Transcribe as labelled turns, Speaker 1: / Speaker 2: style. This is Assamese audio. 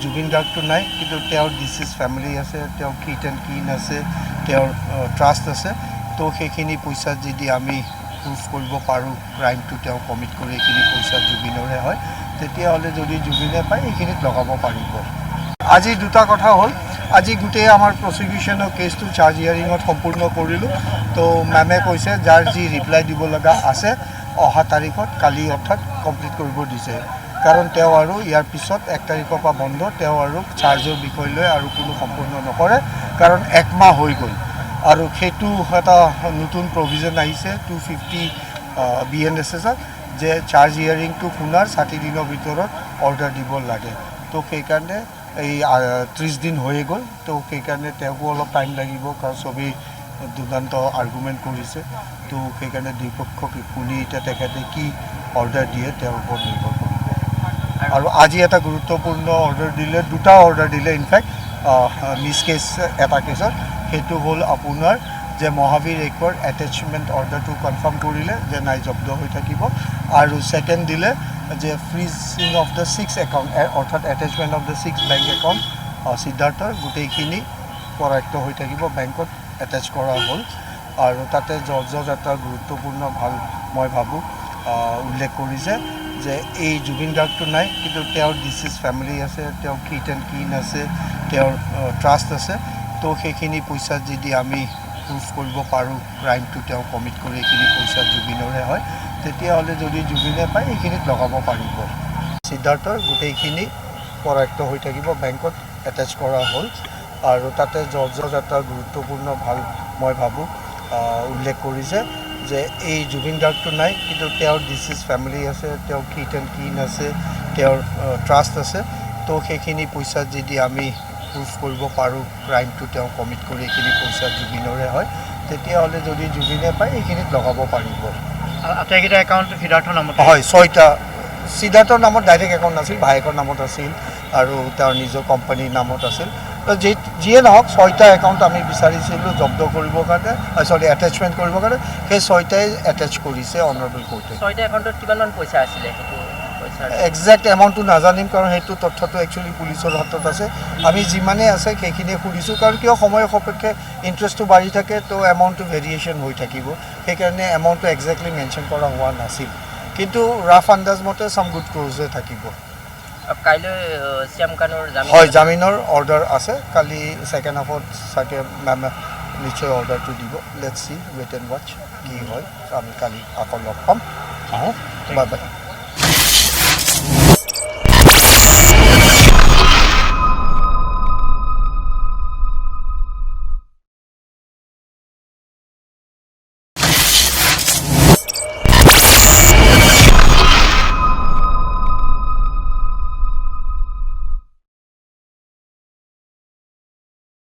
Speaker 1: জুবিন গাৰ্গটো নাই, কিন্তু তেওঁৰ ডিচিজ ফেমিলি আছে, তেওঁৰ কিট এণ্ড কিন আছে, তেওঁৰ ট্ৰাষ্ট আছে। তো সেইখিনি পইচা যদি আমি প্ৰুফ কৰিব পাৰোঁ ক্ৰাইমটো তেওঁ কমিট কৰি এইখিনি পইচা জুবিনৰে হয়, তেতিয়াহ'লে যদি জুবিনে পায় এইখিনিত লগাব পাৰিব। আজি দুটা কথা হ'ল, আজি গোটেই আমাৰ প্ৰচিকিউশ্যনৰ কেছটো চাৰ্জ হিয়াৰিঙত সম্পূৰ্ণ কৰিলোঁ। তো মেমে কৈছে যাৰ যি ৰিপ্লাই দিব লগা আছে অহা তাৰিখত কালি অৰ্থাৎ কমপ্লিট কৰিব দিছে, কাৰণ তেওঁ আৰু ইয়াৰ পিছত 1 তাৰিখৰ পৰা বন্ধ, তেওঁ আৰু চাৰ্জৰ বিষয় লৈ আৰু কোনো সম্পূৰ্ণ নকৰে, কাৰণ 1 মাহ হৈ গ'ল। আৰু সেইটো এটা নতুন প্ৰভিজন আহিছে 250 BNSSত, যে চাৰ্জ হিয়াৰিংটো শুনাৰ 60 দিনৰ ভিতৰত অৰ্ডাৰ দিব লাগে। তো সেইকাৰণে এই 30 দিন হৈয়ে গ'ল। তো সেইকাৰণে তেওঁকো অলপ টাইম লাগিব, কাৰণ চবেই দুৰ্দান্ত আৰ্গুমেণ্ট কৰিছে। তো সেইকাৰণে দুয়োপক্ষক শুনি এতিয়া তেখেতে কি অৰ্ডাৰ দিয়ে তেওঁৰ ওপৰত নিৰ্ভৰ কৰিব। আৰু আজি এটা গুৰুত্বপূৰ্ণ অৰ্ডাৰ দিলে, দুটা অৰ্ডাৰ দিলে ইনফেক্ট মিছ কেছ এটা কেছত। সেইটো হ'ল আপোনাৰ যে মহাবীৰ একোৱাৰ এটেচমেণ্ট অৰ্ডাৰটো কনফাৰ্ম কৰিলে যে নাই জব্দ হৈ থাকিব, আৰু ছেকেণ্ড দিলে যে ফ্ৰিজিং অফ দ্য 6 একাউণ্ট অৰ্থাৎ attachment of the 6 bank account সিদ্ধাৰ্থৰ গোটেইখিনি কৰায়ত্ব হৈ থাকিব, বেংকত এটেচ কৰা হ'ল। আৰু তাতে জজৰ এটা গুৰুত্বপূৰ্ণ ভাল মই ভাবোঁ উল্লেখ কৰিছে যে এই জুবিন গাৰ্গটো নাই, কিন্তু তেওঁৰ ডিচিজ ফেমিলি আছে, তেওঁৰ কিট এণ্ড কিন আছে, তেওঁৰ ট্ৰাষ্ট আছে। তো সেইখিনি পইচা যদি আমি প্ৰুফ কৰিব পাৰোঁ ক্ৰাইমটো তেওঁ কমিট কৰি এইখিনি পইচা জুবিনৰে হয়, তেতিয়াহ'লে যদি জুবিনে পায় এইখিনিত লগাব পাৰিব। সিদ্ধাৰ্থৰ গোটেইখিনি কৰায়ত্ব হৈ থাকিব, বেংকত এটেচ কৰা হ'ল। আৰু তাতে জজৰ এটা গুৰুত্বপূৰ্ণ ভাল মই ভাবোঁ উল্লেখ কৰিছে যে এই জুবিন গাৰ্গটো নাই, কিন্তু তেওঁৰ ডিচিজ ফেমিলি আছে, তেওঁৰ কিট এণ্ড কিন আছে, তেওঁৰ ট্ৰাষ্ট আছে। তো সেইখিনি পইচা যদি আমি প্ৰুফ কৰিব পাৰোঁ ক্ৰাইমটো তেওঁ কমিট কৰি এইখিনি পইচা জুবিনৰে হয়, তেতিয়াহ'লে যদি জুবিনে পায় এইখিনিত লগাব পাৰিব।
Speaker 2: আটাইকেইটা একাউণ্ট সিদ্ধাৰ্থৰ নামত
Speaker 1: হয়, 6টা। সিদ্ধাৰ্থৰ নামত ডাইৰেক্ট একাউণ্ট নাছিল, ভায়েকৰ নামত আছিল আৰু তেওঁৰ নিজৰ কোম্পানীৰ নামত আছিল। তো যিয়ে নহওক 6টা একাউণ্ট আমি বিচাৰিছিলোঁ জব্দ কৰিবৰ কাৰণে, এটেচমেণ্ট কৰিবৰ কাৰণে। সেই 6টাই এটেচ কৰিছে অনাৰেবল কোৰ্টে।
Speaker 2: 6টা একাউণ্টত কিমানমান পইচা আছিলে?
Speaker 1: একজেক্ট এমাউণ্টটো নাজানিম, কাৰণ সেইটো তথ্যটো একচুৱেলি পুলিচৰ হাতত আছে। আমি যিমানেই আছে সেইখিনিয়ে সুধিছোঁ, কাৰণ কিয় সময় সাপেক্ষে ইণ্টাৰেষ্টটো বাঢ়ি থাকে, তো এমাউণ্টটো ভেৰিয়েশ্যন হৈ থাকিব। সেইকাৰণে এমাউণ্টটো একজেক্টলি মেনশ্যন কৰা হোৱা নাছিল, কিন্তু ৰাফ আন্দাজ মতে চাম গুড ক্ৰ'জে থাকিব।
Speaker 2: কাইলৈ শ্যাম কানুৰ
Speaker 1: হয়, জামিনৰ অৰ্ডাৰ আছে। কালি ছেকেণ্ড হাফত চাগে মেমে নিশ্চয় অৰ্ডাৰটো দিব। Let's see, wait and watch কি হয়। আমি কালি আকৌ লগ পাম। Bye bye.